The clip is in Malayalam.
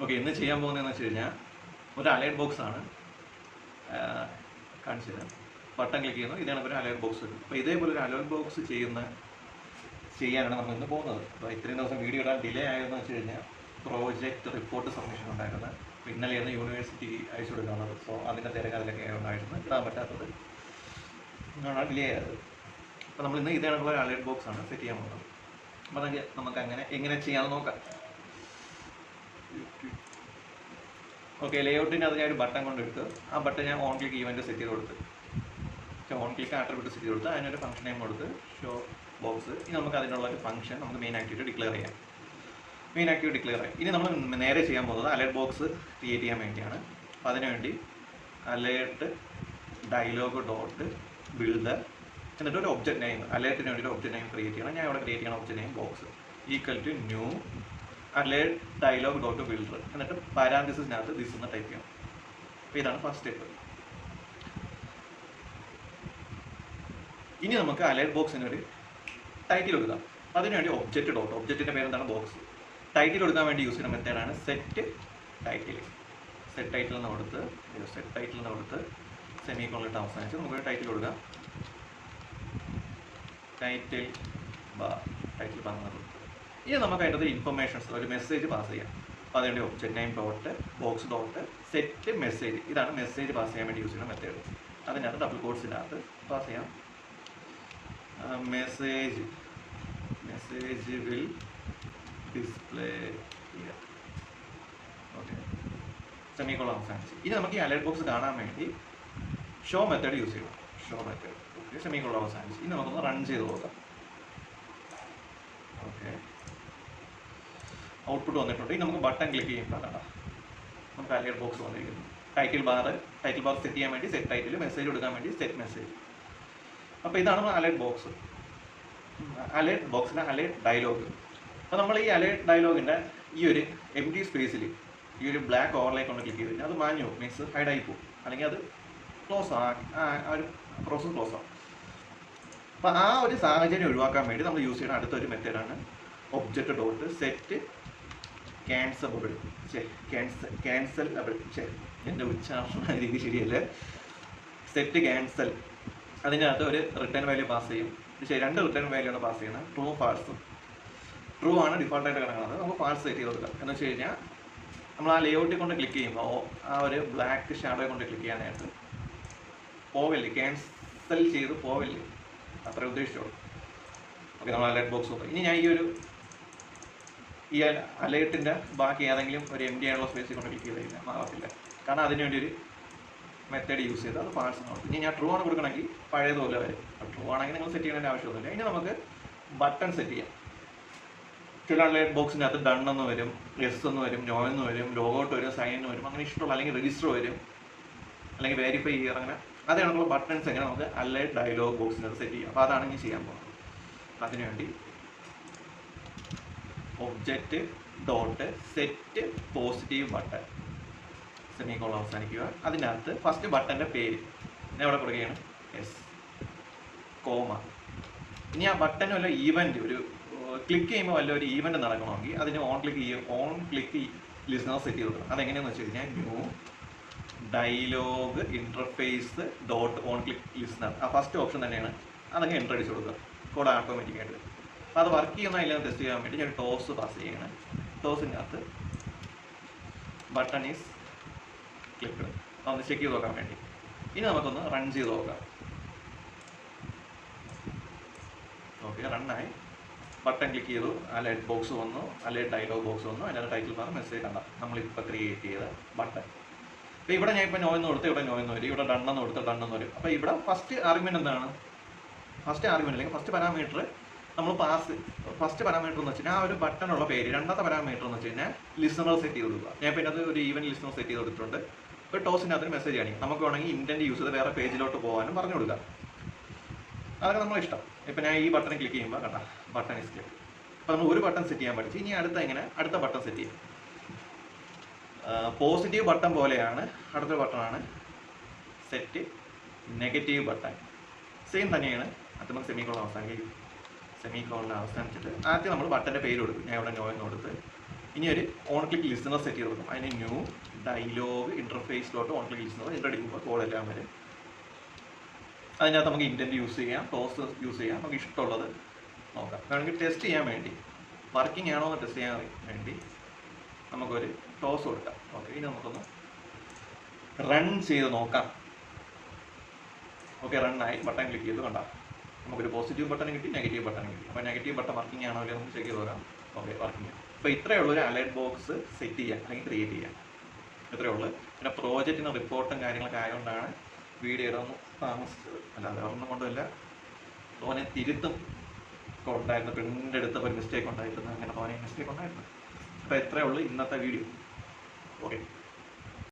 ഓക്കെ, ഇന്ന് ചെയ്യാൻ പോകുന്നതെന്ന് വെച്ച് കഴിഞ്ഞാൽ ഒരു അലേർട്ട് ബോക്സ് ആണ് കാണിച്ചത്. ബട്ടൺ ക്ലിക്ക് ചെയ്യുന്നു, ഇതാണ് ഒരു അലേർട്ട് ബോക്സ് വരും. അപ്പോൾ ഇതേപോലെ ഒരു അലേർട്ട് ബോക്സ് ചെയ്യാനാണ് നമ്മൾ ഇന്ന് പോകുന്നത്. അപ്പോൾ ഇത്രയും ദിവസം വീഡിയോ ഇടാൻ ഡിലേ ആയതെന്ന് വെച്ച് കഴിഞ്ഞാൽ പ്രോജക്റ്റ് റിപ്പോർട്ട് സബ്മിഷൻ ഉണ്ടായിരുന്നത്. അപ്പോൾ ഇന്നലെയായിരുന്നു യൂണിവേഴ്സിറ്റി അയച്ചു കൊടുക്കാനുള്ളത്. സോ അതിൻ്റെ തിരക്ക് ഉണ്ടായിരുന്നു, ഇടാൻ പറ്റാത്തത് ആണ് ഡിലേ ആയത്. അപ്പോൾ നമ്മൾ ഇന്ന് ഇതേക്കുള്ള ഒരു അലേർട്ട് ബോക്സ് ആണ് സെറ്റ് ചെയ്യാൻ പോകുന്നത്. അപ്പോൾ നമുക്ക് അങ്ങനെ എങ്ങനെ ചെയ്യാമെന്ന് നോക്കാം. ഓക്കെ, ലേഔട്ടിൻ്റെ അത് ഞാൻ ഒരു ബട്ടൺ കൊണ്ടെടുത്ത് ആ ബട്ടൺ ഞാൻ ഓൺ ക്ലിക്ക് ഇവൻ്റ് സെറ്റ് ചെയ്ത് കൊടുത്ത് ഓൺ ക്ലിക്ക് ആട്രിബ്യൂട്ട് സെറ്റ് ചെയ്ത് കൊടുത്ത് അതിനൊരു ഫംഗ്ഷൻ നെയിം കൊടുത്ത് ഷോ ബോക്സ്. ഇനി നമുക്ക് അതിനുള്ള ഒരു ഫംഗ്ഷൻ നമുക്ക് മെയിൻ ആക്ടിവിറ്റി ഡിക്ലെയർ ചെയ്യാം. ഇനി നമ്മൾ നേരെ ചെയ്യാൻ പോകുന്നത് അലേർട്ട് ബോക്സ് ക്രിയേറ്റ് ചെയ്യാൻ വേണ്ടിയാണ്. അപ്പോൾ അതിനുവേണ്ടി അലേർട്ട് ഡയലോഗ് ഡോട്ട് ബിൽഡർ എന്നിട്ട് ഒരു ഒബ്ജക്റ്റ് നെയിം, അലേർട്ടിന് വേണ്ടി ഒരു ഒബ്ജക്റ്റ് നെയിം ക്രിയേറ്റ് ചെയ്യണം. ഞാൻ ഇവിടെ ക്രിയേറ്റ് ചെയ്യണം object name box equal to new alert dialog dot builder എന്നിട്ട് പാരാന്തസിസിനകത്ത് ദിസ് എന്ന് ടൈപ്പ് ചെയ്യണം. അപ്പോൾ ഇതാണ് ഫസ്റ്റ് സ്റ്റെപ്പ്. ഇനി നമുക്ക് അലേർട്ട് ബോക്സിന് ഒരു ടൈറ്റിൽ കൊടുക്കാം. അതിനുവേണ്ടി ഒബ്ജക്റ്റിൻ്റെ പേരെന്താണ് ബോക്സ്. ടൈറ്റിൽ കൊടുക്കാൻ വേണ്ടി യൂസ് ചെയ്യുന്ന മെത്തേഡാണ് സെറ്റ് ടൈറ്റിൽ. സെറ്റ് ടൈറ്റിൽ നിന്ന് കൊടുത്ത് സെമിക്കോളിട്ട് അവസാനിച്ച് നമുക്കൊരു ടൈറ്റിൽ കൊടുക്കാം. ടൈറ്റിൽ ബാർ കൊടുത്ത് ഇനി നമുക്ക് അതിൻ്റെ ഇൻഫർമേഷൻസ് ഒരു മെസ്സേജ് പാസ് ചെയ്യാം. അപ്പോൾ അതിൻ്റെ object name dot box dot set message, ഇതാണ് മെസ്സേജ് പാസ് ചെയ്യാൻ വേണ്ടി യൂസ് ചെയ്യുന്ന മെത്തേഡ്. അതിനകത്ത് ഡബിൾ കോഡ്സിനകത്ത് പാസ് ചെയ്യാം. Message will display here. Okay, semicolon അവസാനിച്ച് ഇനി നമുക്ക് ഈ അലേർട്ട് ബോക്സ് കാണാൻ വേണ്ടി ഷോ മെത്തേഡ് യൂസ് ചെയ്യണം. ഓക്കെ, സെമിക്കോളൻ അവസാനിച്ച് ഇനി നമുക്കൊന്ന് റൺ ചെയ്ത് നോക്കാം. ഓക്കെ, ഔട്ട്പുട്ട് വന്നിട്ടുണ്ട്. ഇനി നമുക്ക് ബട്ടൺ ക്ലിക്ക് ചെയ്യുമ്പോൾ നമുക്ക് അലേർട്ട് ബോക്സ് വന്നിരിക്കുന്നു. ടൈറ്റിൽ ബാർ സെറ്റ് ചെയ്യാൻ വേണ്ടി സെറ്റ് ടൈറ്റിൽ, മെസ്സേജ് കൊടുക്കാൻ വേണ്ടി സെറ്റ് മെസ്സേജ്. അപ്പോൾ ഇതാണ് അലേർട്ട് ബോക്സിൻ്റെ അലേർട്ട് ഡയലോഗ്. അപ്പോൾ നമ്മൾ ഈ അലേർട്ട് ഡയലോഗിൻ്റെ ഈ ഒരു എം ടി സ്പേസിൽ ഈ ഒരു ബ്ലാക്ക് ഓവർലേ കൊണ്ട് ക്ലിക്ക് ചെയ്ത് കഴിഞ്ഞാൽ അത് മാഞ്ഞു മീൻസ് ഹൈഡായി പോകും, അല്ലെങ്കിൽ അത് ക്ലോസ് ആ ഒരു പ്രോസസ് ക്ലോസ് ആവും. അപ്പോൾ ആ ഒരു സാഹചര്യം ഒഴിവാക്കാൻ വേണ്ടി നമ്മൾ യൂസ് ചെയ്യുന്ന അടുത്തൊരു മെത്തേഡാണ് ഒബ്ജക്റ്റ് ഡോട്ട് സെറ്റ് ക്യാൻസലബിൾ. എൻ്റെ ഉച്ചാരണ രീതി ശരിയല്ലേ. സെറ്റ് ക്യാൻസൽ, അതിനകത്ത് ഒരു റിട്ടേൺ വാല്യൂ പാസ് ചെയ്യും. രണ്ട് റിട്ടേൺ വാല്യൂ ആണ് പാസ് ചെയ്യുന്നത്, ട്രൂ ഫാൾസും. ട്രൂ ആണ് ഡിഫോൾട്ടായിട്ട് കിടക്കുന്നത്, നമുക്ക് ഫാൾസ് സെറ്റ് ചെയ്ത് കൊടുക്കാം. എന്ന് വെച്ച് കഴിഞ്ഞാൽ നമ്മൾ ആ ലേഔട്ടിൽ കൊണ്ട് ക്ലിക്ക് ചെയ്യുമ്പോൾ ആ ഒരു ബ്ലാക്ക് ഷാഡോയെ കൊണ്ട് ക്ലിക്ക് ചെയ്യാനായിട്ട് പോവില്ലേ, ക്യാൻസൽ ചെയ്ത് പോവില്ലേ, അത്ര ഉദ്ദേശിച്ചോളൂ. ഓക്കെ, നമ്മൾ അലേർട്ട് ബോക്സ് നോക്കാം. ഇനി ഞാൻ ഈ അലേർട്ടിൻ്റെ ബാക്കി ഏതെങ്കിലും ഒരു എം ഡി ആയുള്ള സ്പേസിൽ കൊണ്ട് ക്ലിക്ക് ചെയ്ത് കഴിഞ്ഞാൽ മാറത്തില്ല, കാരണം അതിന് വേണ്ടി ഒരു മെത്തേഡ് യൂസ് ചെയ്ത് അത് ഫാൾസ് നോക്കും. ഇനി ഞാൻ ട്രൂ ആണ് കൊടുക്കണമെങ്കിൽ പഴയതുപോലെ വരും. ട്രൂ ആണെങ്കിൽ നിങ്ങൾ സെറ്റ് ചെയ്യേണ്ട ആവശ്യമൊന്നുമില്ല. ഇനി നമുക്ക് ബട്ടൺ സെറ്റ് ചെയ്യാം. ചില അലേർട്ട് ബോക്സിനകത്ത് ഡൺ എന്ന് വരും, എസ് എന്ന് വരും, നോ എന്ന് വരും, ലോഗൗട്ട് വരും, സൈൻ എന്ന് വരും, അങ്ങനെ ഇഷ്ടമുള്ള, അല്ലെങ്കിൽ രജിസ്റ്റർ വരും, അല്ലെങ്കിൽ വെരിഫൈ ചെയ്യുക, അങ്ങനെ അതേക്കുള്ള ബട്ടൺസ് എങ്ങനെ നമുക്ക് അലേർട്ട് ഡയലോഗ് ബോക്സിനകത്ത് സെറ്റ് ചെയ്യാം. അപ്പോൾ അതാണ് ഇനി ചെയ്യാൻ പോകുന്നത്. അതിനുവേണ്ടി object dot set positive button semicolon അവസാനിക്കുക. അതിനകത്ത് ഫസ്റ്റ് ബട്ടൻ്റെ പേര് ഞാൻ ഇവിടെ കൊടുക്കുകയാണ് എസ് കോമ. ഇനി ആ ബട്ടൺ വല്ല ഈവൻറ്റ് ഒരു ക്ലിക്ക് ചെയ്യുമ്പോൾ വല്ല ഒരു ഈവൻറ്റ് നടക്കണമെങ്കിൽ അതിന് ഓൺ ക്ലിക്ക് ലിസ്ണർ സെറ്റ് ചെയ്ത് കൊടുക്കണം. അതെങ്ങനെയാണെന്ന് വെച്ച് കഴിഞ്ഞാൽ new dialog interface dot on click listener, ആ ഫസ്റ്റ് ഓപ്ഷൻ തന്നെയാണ്. അതങ്ങ് എൻ്റർ അടിച്ച് കൊടുക്കുക, കോഡ് ഓട്ടോമാറ്റിക്കായിട്ട്. അപ്പോൾ അത് വർക്ക് ചെയ്യുന്ന ഇല്ലെന്ന് ടെസ്റ്റ് ചെയ്യാൻ വേണ്ടി ഞാൻ ടോസ് പാസ് ചെയ്യണം. ടോസിനകത്ത് ബട്ടൺ ഈസ് ക്ലിക്ക്, ഒന്ന് ചെക്ക് ചെയ്ത് നോക്കാൻ വേണ്ടി. ഇനി നമുക്കൊന്ന് റൺ ചെയ്ത് നോക്കാം. ഓക്കെ, റണ്ണായി. ബട്ടൺ ക്ലിക്ക് ചെയ്തു, അലേർട്ട് ബോക്സ് വന്നു, അലേർട്ട് ഡയലോഗ് ബോക്സ് വന്നു. അതിൻ്റെ ടൈറ്റിൽ പറഞ്ഞ മെസ്സേജ് കണ്ട നമ്മളിപ്പോൾ ക്രിയേറ്റ് ചെയ്ത ബട്ടൺ. അപ്പോൾ ഇവിടെ ഞാൻ ഇപ്പോൾ നോയെന്ന് കൊടുത്ത് ഇവിടെ നോയെന്ന് വരും, ഇവിടെ ഡണ്ണെന്ന് കൊടുത്ത് ഡണ്ണെന്ന് വരും. അപ്പോൾ ഇവിടെ ഫസ്റ്റ് ആർഗ്യുമെൻ്റ് എന്താണ്? അല്ലെങ്കിൽ ഫസ്റ്റ് പാരാമീറ്റർ നമ്മൾ ഫസ്റ്റ് പാരാമീറ്റർ എന്ന് വെച്ച് കഴിഞ്ഞാൽ ആ ഒരു ബട്ടണുള്ള പേര്. രണ്ടാമത്തെ പാരാമീറ്റർ എന്ന് വെച്ച് കഴിഞ്ഞാൽ ലിസണർ സെറ്റ് ചെയ്ത് കൊടുക്കുക. ഞാൻ ഇപ്പോൾ ഇതിനകത്ത് ഒരു ഈവൻ ലിസണർ സെറ്റ് ചെയ്ത് കൊടുത്തിട്ടുണ്ട്. ഇപ്പോൾ ടോസിനകത്തൊരു മെസ്സേജ് കാണിക്കും. നമുക്ക് വേണമെങ്കിൽ ഇൻറ്റൻറ്റ് യൂസ് ചെയ്ത് വേറെ പേജിലോട്ട് പോകാനും പറഞ്ഞു കൊടുക്കാം. അതൊക്കെ നമ്മളിഷ്ടം. ഇപ്പോൾ ഞാൻ ഈ ബട്ടൺ ക്ലിക്ക് ചെയ്യുമ്പോൾ കണ്ട ബട്ടൺ ഇസ് ക്ലിക്ക്. അപ്പോൾ നമ്മൾ ഒരു ബട്ടൺ സെറ്റ് ചെയ്യാൻ പഠിച്ചു. ഇനി അടുത്ത ബട്ടൺ സെറ്റ് ചെയ്യും. പോസിറ്റീവ് ബട്ടൺ പോലെയാണ് അടുത്ത ബട്ടണാണ് സെറ്റ് നെഗറ്റീവ് ബട്ടൺ. സെയിം തന്നെയാണ്. അത് നമുക്ക് സെമിക്കോളൻ അവസാനിച്ചിട്ട് ആദ്യം നമ്മൾ ബട്ടൻ്റെ പേര് കൊടുക്കും. ഞാൻ ഇവിടെ നോ എന്ന് കൊടുത്ത് ഇനി ഒരു ഓൺ ക്ലിക്ക് ലിസണർ സെറ്റ് ചെയ്ത് കൊടുക്കും. അതിന് new dialog interface dot on click listener introduce കോഡെല്ലാം വരും. അതിനകത്ത് നമുക്ക് ഇൻറ്റൻറ്റ് യൂസ് ചെയ്യാം, ടോസ് യൂസ് ചെയ്യാം, നമുക്ക് ഇഷ്ടമുള്ളത് നോക്കാം. വേണമെങ്കിൽ ടെസ്റ്റ് ചെയ്യാൻ വേണ്ടി വർക്കിംഗ് ആണോ എന്ന് ടെസ്റ്റ് ചെയ്യാൻ വേണ്ടി നമുക്കൊരു ടോസ് കൊടുക്കാം. ഓക്കെ, ഇനി നമുക്കൊന്ന് റൺ ചെയ്ത് നോക്കാം. ഓക്കെ, റണ്ണായി. ബട്ടൺ ക്ലിക്ക് ചെയ്ത് കണ്ടാം നമുക്കൊരു പോസിറ്റീവ് ബട്ടൺ കിട്ടി, നെഗറ്റീവ് ബട്ടൺ കിട്ടി. അപ്പോൾ നെഗറ്റീവ് ബട്ടൺ വർക്കിംഗ് ആണോ അല്ലെങ്കിൽ നമുക്ക് ചെക്ക് ചെയ്ത് നോക്കാം. ഓക്കെ, വർക്കിംഗ് ആണ്. അപ്പോൾ ഇത്രയേ ഉള്ളൂ ഒരു അലേർട്ട് ബോക്സ് സെറ്റ് ചെയ്യാൻ അല്ലെങ്കിൽ ക്രിയേറ്റ് ചെയ്യാൻ. ഇത്രയേ ഉള്ളൂ. പിന്നെ പ്രോജക്റ്റിന് റിപ്പോർട്ടും കാര്യങ്ങളൊക്കെ ആയതുകൊണ്ടാണ് വീഡിയോ ഇടാൻ താമസിച്ചത്. അല്ലാതെ ഒന്നും കൊണ്ടുമല്ല. തോനെ തിരുത്തും ഒക്കെ ഉണ്ടായിരുന്നു, പ്രിൻ്റ് എടുത്തപ്പോൾ ഒരു മിസ്റ്റേക്ക് ഉണ്ടായിരുന്നു, അങ്ങനെ തോനെ മിസ്റ്റേക്ക് ഉണ്ടായിരുന്നു. അപ്പോൾ ഇത്രയേ ഉള്ളൂ ഇന്നത്തെ വീഡിയോ. ഓക്കെ.